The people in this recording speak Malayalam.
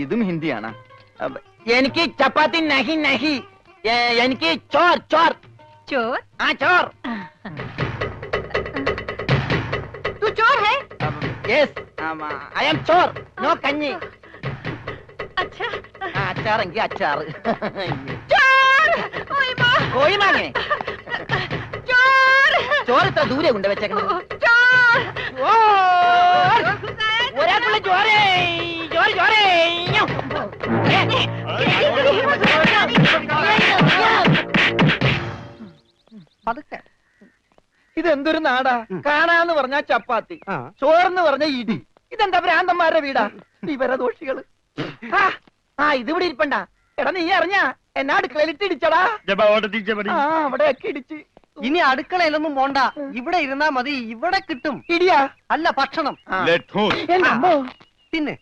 ഇതും ഹിന്ദിയാണ്. എനിക്ക് ചപ്പാത്തി നഹി നഹി, എനിക്ക് ചോർ ചോർ. चोर? ആ ചോർ. तू चोर है? Yes, I am Chor. No കഞ്ഞി. अच्छा। അച്ചാറെങ്കിൽ അച്ചാറ്. चोर! ओए माँ! കോഴി മാങ്ങേ. चोर! ചോർ ഇത്ര ദൂരെ കൊണ്ട് വെച്ചേക്കണം. चोर! ഒരാൾക്കുള്ള ചോരേ, ചോര ചോരേ. ഇതെന്തൊരു നാടാ? കാണാന്ന് പറഞ്ഞാ ചപ്പാത്തി, ചോറെന്ന് പറഞ്ഞ ഇടി. ഇതെന്താ ഭ്രാന്തന്മാരുടെ വീടാ? വിവരദോഷികള്. ഇതിവിടെ ഇരിപ്പണ്ട. എടാ നീ അറിഞ്ഞാ എന്നാ അടുക്കളയിലിട്ട് ഇടിച്ചടാ? അവിടെയൊക്കെ ഇടിച്ച്. ഇനി അടുക്കളയിലൊന്നും പോണ്ട, ഇവിടെ ഇരുന്നാ മതി. ഇവിടെ കിട്ടും ഇടിയാ? അല്ല, ഭക്ഷണം. എന്റെ അമ്മോ. തിന്നെ.